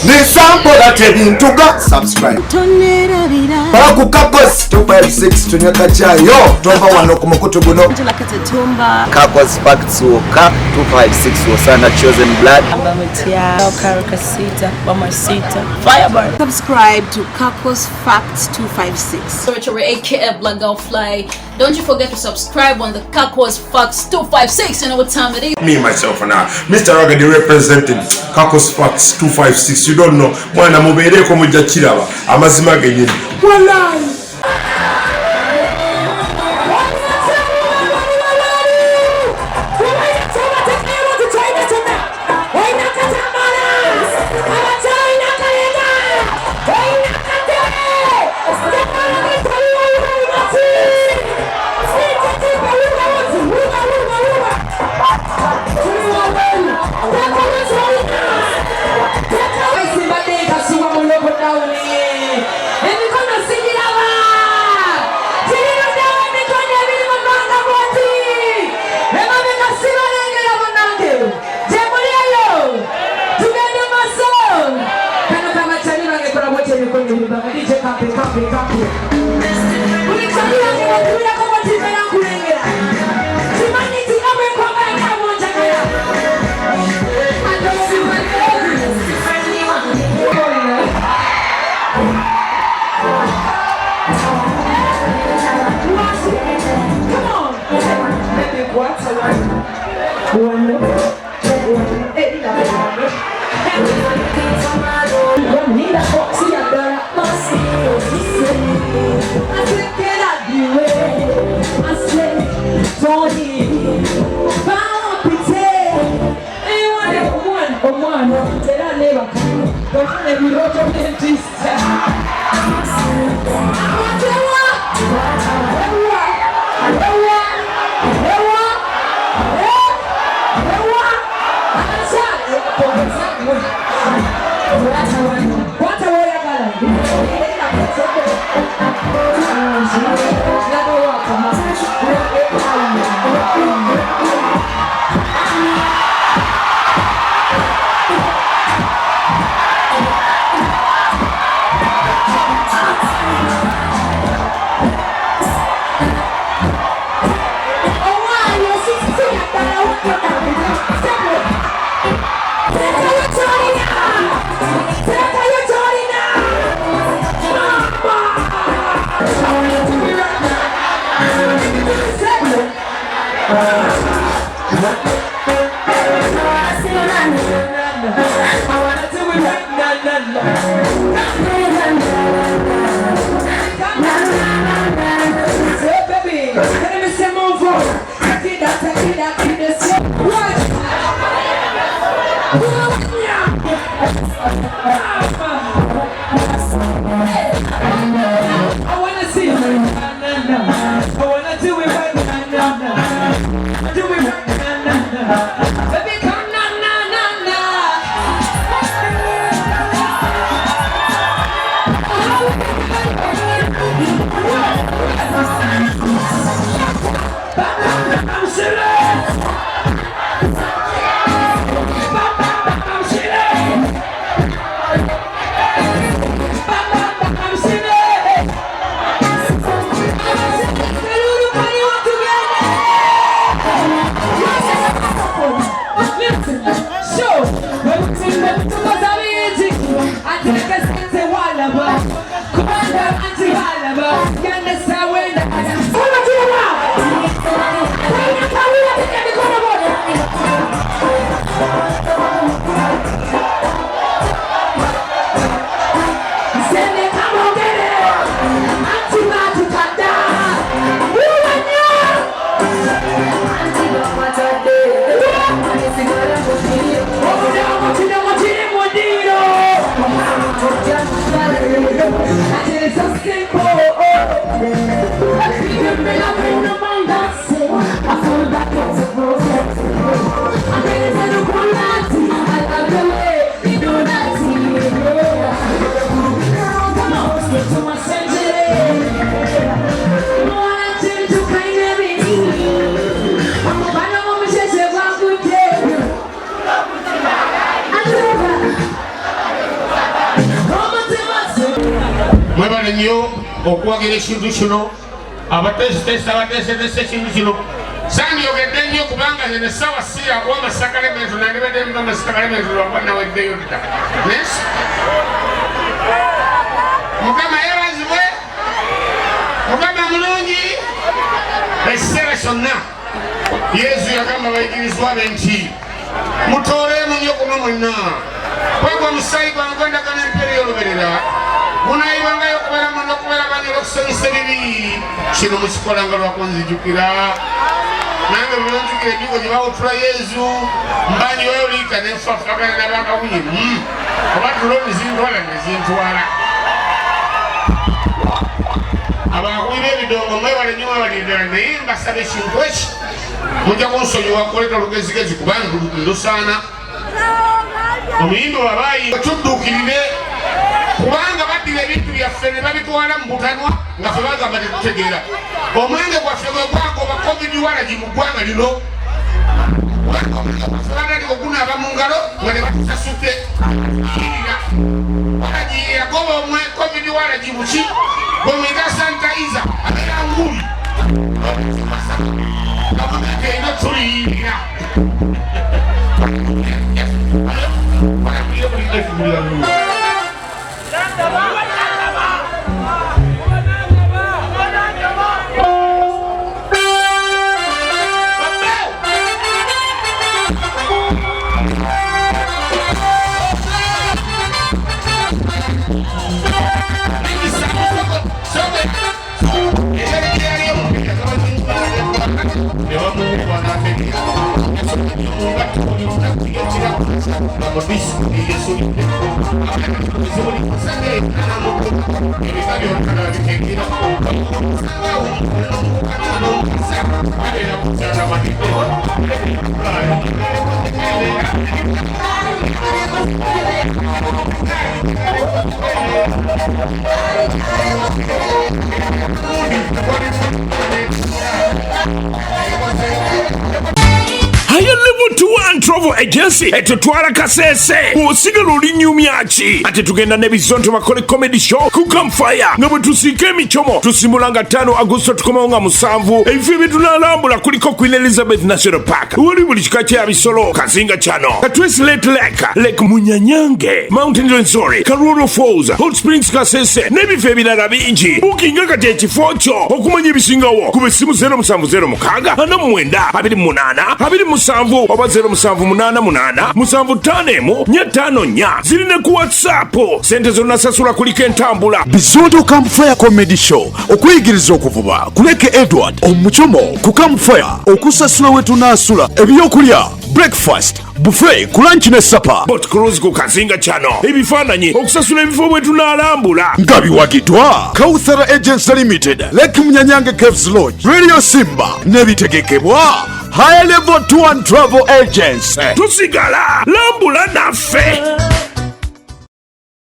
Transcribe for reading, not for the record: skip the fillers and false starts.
nisampola tebintuga subscribe Baku Kakos 256 tunywa kachayo tova wano ku mukutu guno Kakos Facts Woka 256 Wasana Chosen Blood Firebird. Subscribe to Kakos Facts 256. AKF Black Girl Fly. Don't you forget to subscribe on the Kakos Facts 256. You know what time it is? Me, myself, and I. Mr. Ragadi representing Kakos Facts 256. You don't know. Mwana mubere ko mujachirawa. Amazima genyini. Wallahi. mwebale nnyo okuwagira ekintu kino abateesiteesa ekintu kino sandiyogedde nnyo kubanga zene sawa siyakuwa amasakalementu nandibadde amasakalementu lwakwanaweddeyo dda mukama yeebazibwe mukama mulungi ekiseera kyonna yesu yagamba abayigirizwa be nti mutoolemu nnyo kuno mwenna kwegwa omusayi gwange gwendagana empere y'oluberera gunaayibwangayo okubeera munda okubeera banyala okusanyusa ebibi kino mukikolanga lwakunzijukira nange bulonjukira ebigo gye bawutula yesu mbanyi wayolika nenfafagana nabakawunyi oba tulo nezintwala nezintwala abakuira ebidongo mwebale nnyo mwebaliddala naye mbasaba ekintu eki mujja kunsonyiwa kuleeta olugezigezi kubanga ndusaana omuyimbi wabaayi tudduukirire kubanga baddira ebintu byaffe ne babitwala mu butanwa nga ffe bagamba tetutegeera omwenge gwaffe gwe gwagoba covid walagi mu ggwanga lino batandika okunaaba mu ngalo nga ne batusasudde walagi yagoba omwe covid walagi muki bwemwita sanitayiza abeera nguli eno tuliyirira Higher level 2 travel agency etutwala kasese osigala olinyumya ki ate tugenda n'ebizonto bakole comedy show ku Campfire nga bwe tusiika emicomo tusimula nga 5 Agusto tukomawo nga 7 ebifo ebyetunalambula kuliko Queen Elizabeth National Park wali buli kika kya bisolo Kazinga Chano Katwesi Lake Munyanyange Mountain Rensori Karoro Falls Hot Springs Kasese n'ebifo ebirala bingi bukinga kati ekifo kyo okumanya ebisingawo ku bessimu 07062928 oba 077885 zirine ku WhatsApp sente zonna sasula kuliko entambula Bizondo Campfire Comedy Show okuyigiriza okuvuba kuleke Edward omuchomo ku Campfire okusasula wetunasula ebyokulya breakfast buffet ku lunch ne supper boat cruise ku Kazinga Chano ebifaananyi okusasula ebifo bwetunalambula nga biwagidwa Kauthara Agents Limited Lake Munyanyange Caves Lodge Radio Simba n'ebitegekebwa Higher Level 2 Travel Agency tusigala lambula naffe